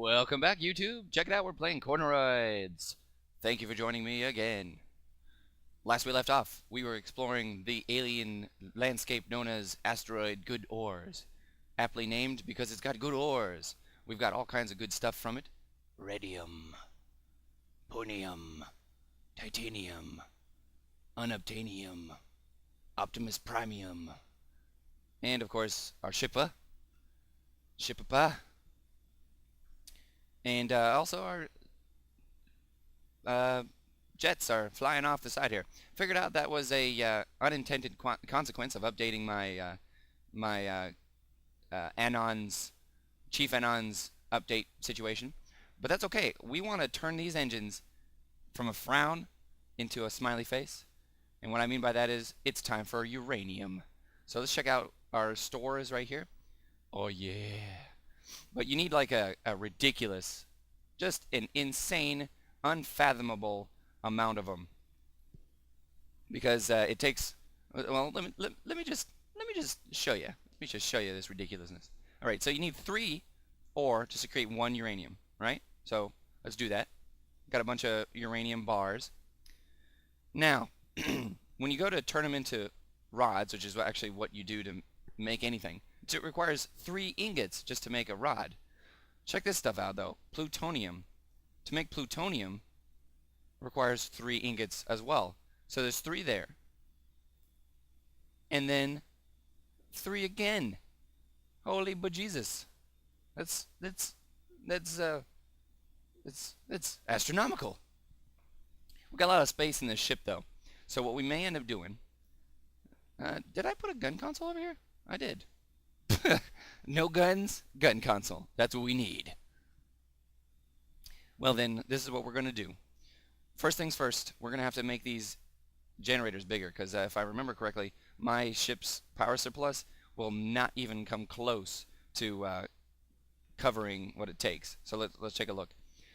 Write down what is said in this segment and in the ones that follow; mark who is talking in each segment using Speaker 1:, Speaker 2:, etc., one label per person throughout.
Speaker 1: Welcome back, YouTube. Check it out, we're playing Corneroids. Thank you for joining me again. Last we left off, we were exploring the alien landscape known as asteroid Good Ores. Aptly named because it's got good ores. We've got all kinds of good stuff from it. Radium, ponium, titanium, unobtainium, Optimus Primium, and of course our Shippa, and also our jets are flying off the side here. Figured out that was a unintended consequence of updating my Anon's Chief Anon's update situation, but that's okay. We want to turn these engines from a frown into a smiley face, and what I mean by that is it's time for uranium. So let's check out our stores right here. Oh yeah. But you need like a ridiculous, just an insane, unfathomable amount of them, because it takes. Well, let me just show you. Let me just show you this ridiculousness. All right, so you need 3 ore just to create 1 uranium, right? So let's do that. Got a bunch of uranium bars. Now, when you go to turn them into rods, which is actually what you do to make anything, it requires 3 ingots just to make a rod. Check this stuff out though. Plutonium. To make plutonium requires 3 ingots as well. So there's 3 there. And then 3 again. Holy bejesus. That's astronomical. We've got a lot of space in this ship though. So what we may end up doing, did I put a gun console over here? I did. No guns, gun console. That's what we need. Well then, this is what we're going to do. First things first, we're going to have to make these generators bigger, because if I remember correctly, my ship's power surplus will not even come close to covering what it takes. So let's take a look.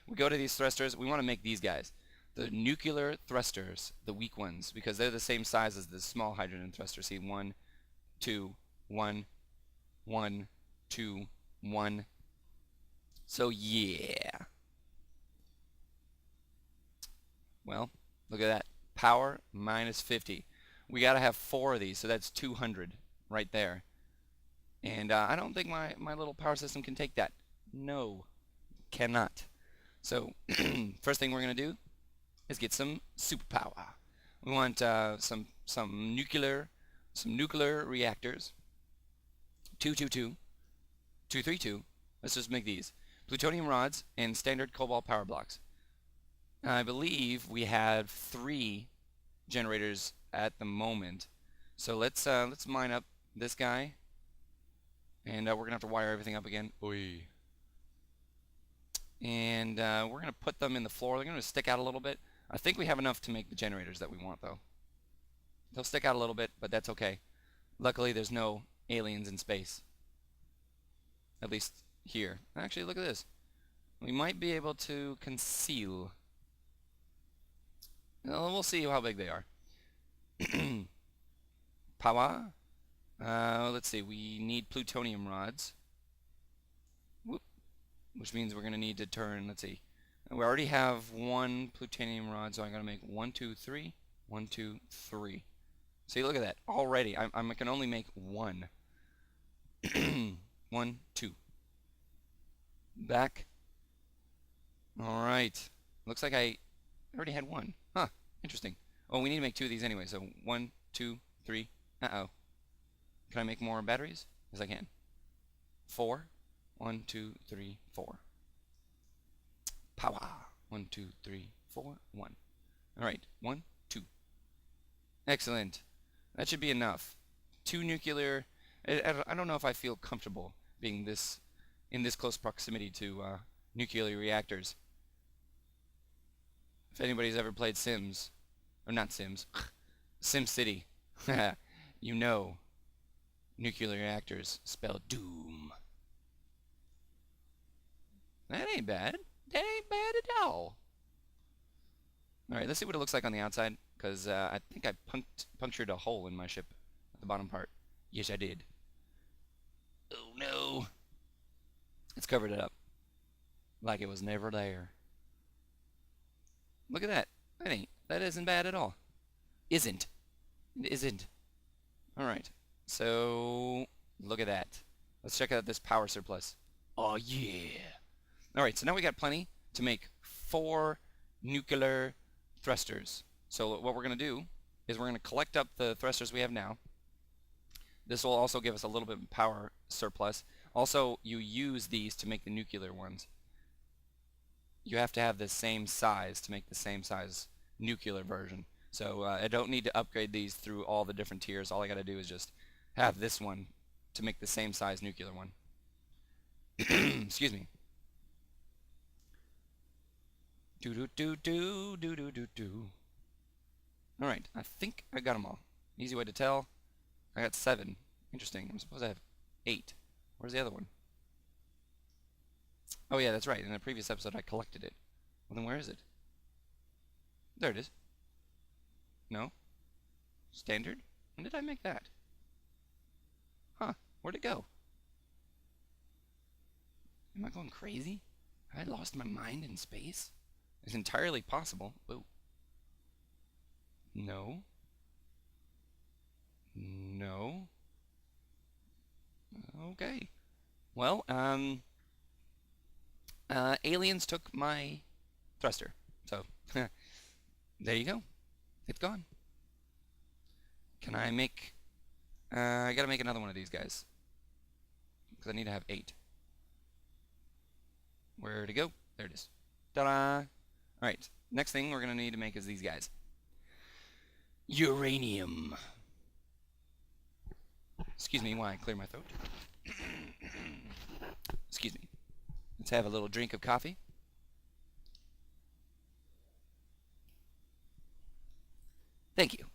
Speaker 1: We go to these thrusters. We want to make these guys. The nuclear thrusters, the weak ones, because they're the same size as the small hydrogen thruster. See, 1, 2, 1, 1, 2, 1. So yeah. Well, look at that. Power minus 50. We got to have 4 of these, so that's 200 right there. And I don't think my little power system can take that. No, cannot. So first thing we're going to do is get some superpower. We want some nuclear reactors. 222, 232. Let's just make these. Plutonium rods and standard cobalt power blocks. I believe we have 3 generators at the moment. So let's mine up this guy, and we're gonna have to wire everything up again. Oy. And we're gonna put them in the floor. They're gonna stick out a little bit. I think we have enough to make the generators that we want, though. They'll stick out a little bit, but that's okay. Luckily, there's no aliens in space. At least here. Actually, look at this. We might be able to conceal. Well, we'll see how big they are. Power. Let's see. We need plutonium rods. Whoop. Which means we're going to need to turn, let's see. We already have 1 plutonium rod, so I'm going to make 1, 2, 3. 1, 2, 3. See, look at that. Already, I can only make 1. 1, 2. Back. Alright. Looks like I already had 1. Huh. Interesting. Oh, we need to make 2 of these anyway, so 1, 2, 3. Uh-oh. Can I make more batteries? Yes, I can. 4. 1, 2, 3, 4. Power. 1, 2, 3, 4. 1. Alright. 1, 2. Excellent. That should be enough. 2 nuclear. I don't know if I feel comfortable being in this close proximity to nuclear reactors. If anybody's ever played Sims, or not Sims, SimCity, you know nuclear reactors spell doom. That ain't bad. That ain't bad at all. Alright, let's see what it looks like on the outside, because I think I punctured a hole in my ship at the bottom part. Yes, I did. Oh no. Let's cover it up. like it was never there. Look at that. That isn't bad at all. Isn't. It isn't. All right. So look at that. Let's check out this power surplus. Oh yeah. All right. So now we got plenty to make 4 nuclear thrusters. So what we're gonna do is we're gonna collect up the thrusters we have now. This will also give us a little bit of power surplus. Also, you use these to make the nuclear ones. You have to have the same size to make the same size nuclear version. So I don't need to upgrade these through all the different tiers. All I got to do is just have this one to make the same size nuclear one. Excuse me. Do do do do do do do do. All right, I think I got them all. Easy way to tell. I got 7. Interesting. I'm supposed to have 8. Where's the other one? Oh yeah, that's right. In the previous episode, I collected it. Well, then where is it? There it is. No? Standard? When did I make that? Huh. Where'd it go? Am I going crazy? Have I lost my mind in space? It's entirely possible. Whoa. No. No. Okay. Well, aliens took my thruster. So, there you go. It's gone. Can I make... I gotta make another one of these guys. Because I need to have 8. Where'd it go? There it is. Ta-da! Alright, next thing we're gonna need to make is these guys. Uranium. Excuse me while I clear my throat. Excuse me. Let's have a little drink of coffee. Thank you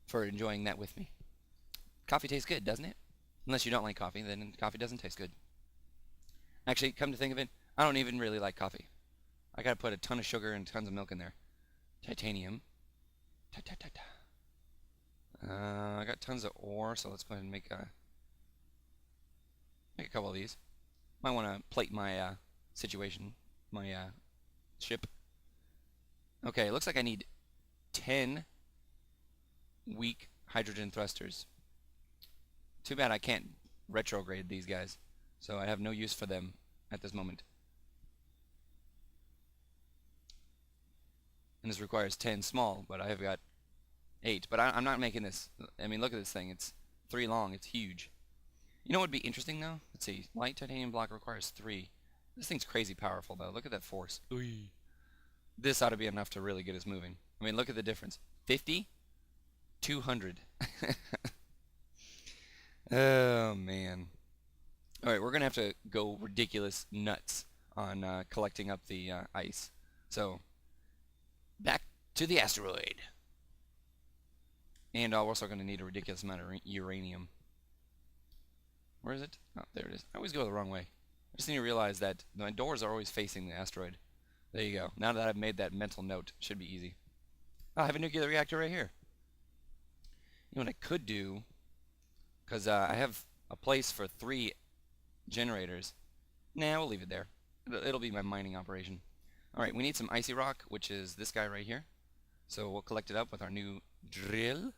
Speaker 1: for enjoying that with me. Coffee tastes good, doesn't it? Unless you don't like coffee, then coffee doesn't taste good. Actually, come to think of it, I don't even really like coffee. I gotta put a ton of sugar and tons of milk in there. Titanium. Ta-ta-ta-ta. I got tons of ore, so let's go ahead and make a couple of these. Might want to plate my situation, my ship. Okay, it looks like I need 10 weak hydrogen thrusters. Too bad I can't retrograde these guys, so I have no use for them at this moment. And this requires 10 small, but I have got 8. But I'm not making this. I mean, look at this thing. It's 3 long. It's huge. You know what would be interesting, though? Let's see. Light titanium block requires 3. This thing's crazy powerful, though. Look at that force. Ooh. This ought to be enough to really get us moving. I mean, look at the difference. 50? 200. Oh, man. Alright, we're going to have to go ridiculous nuts on collecting up the ice. So, back to the asteroid. And we're also going to need a ridiculous amount of uranium. Where is it? Oh, there it is. I always go the wrong way. I just need to realize that my doors are always facing the asteroid. There you go. Now that I've made that mental note, it should be easy. Oh, I have a nuclear reactor right here. You know what I could do? Because I have a place for 3 generators. Nah, we'll leave it there. It'll be my mining operation. Alright, we need some icy rock, which is this guy right here. So we'll collect it up with our new drill.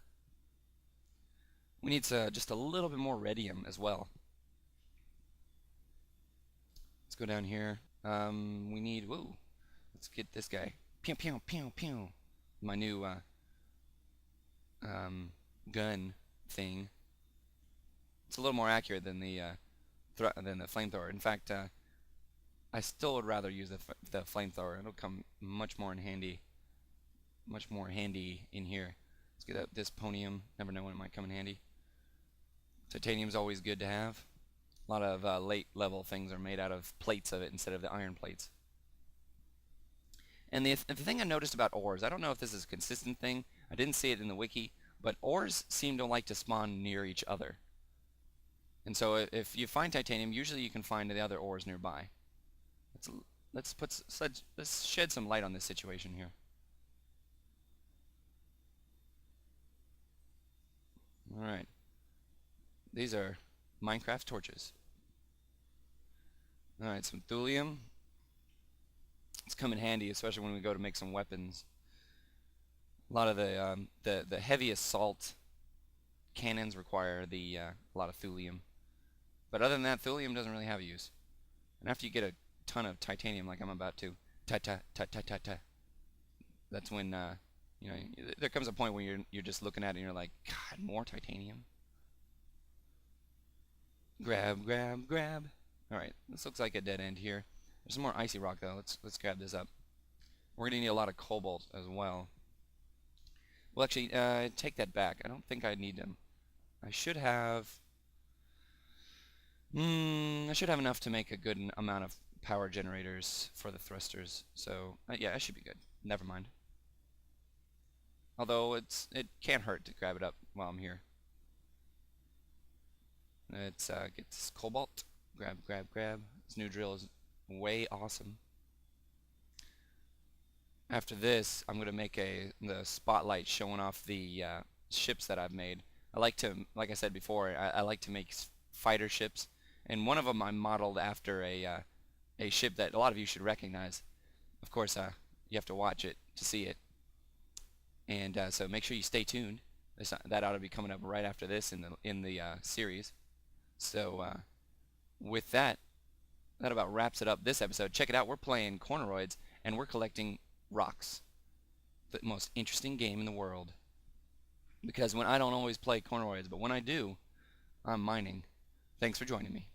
Speaker 1: We need just a little bit more radium as well. Let's go down here. We need, whoa, let's get this guy. Pew, pew, pew, pew. My new gun thing. It's a little more accurate than the flamethrower. In fact, I still would rather use the flamethrower. It'll come much more handy in here. Let's get out this ponium. Never know when it might come in handy. Titanium's always good to have. A lot of late level things are made out of plates of it instead of the iron plates. And the thing I noticed about ores, I don't know if this is a consistent thing. I didn't see it in the wiki, but ores seem to like to spawn near each other. And so if you find titanium, usually you can find the other ores nearby. Let's shed some light on this situation here. All right. These are Minecraft torches. All right, some thulium. come in handy, especially when we go to make some weapons. A lot of the heavy assault cannons require a lot of thulium. But other than that, thulium doesn't really have a use. And after you get a ton of titanium, like I'm about to, that's when there comes a point when you're just looking at it and you're like, God, more titanium. Grab, grab, grab. All right, this looks like a dead end here. There's some more icy rock though. Let's grab this up. We're gonna need a lot of cobalt as well. Well, actually, take that back. I don't think I need them. I should have. I should have enough to make a good amount of power generators for the thrusters. So yeah, I should be good. Never mind. Although it can't hurt to grab it up while I'm here. Let's get this cobalt. Grab, grab, grab. This new drill is way awesome. After this, I'm gonna make the spotlight showing off the ships that I've made. I like to, like I said before, I like to make fighter ships, and one of them I modeled after a ship that a lot of you should recognize. Of course, you have to watch it to see it, and so make sure you stay tuned. That ought to be coming up right after this in the series. So with that, that about wraps it up this episode. Check it out. We're playing Corneroids, and we're collecting rocks. The most interesting game in the world. Because when I don't always play Corneroids, but when I do, I'm mining. Thanks for joining me.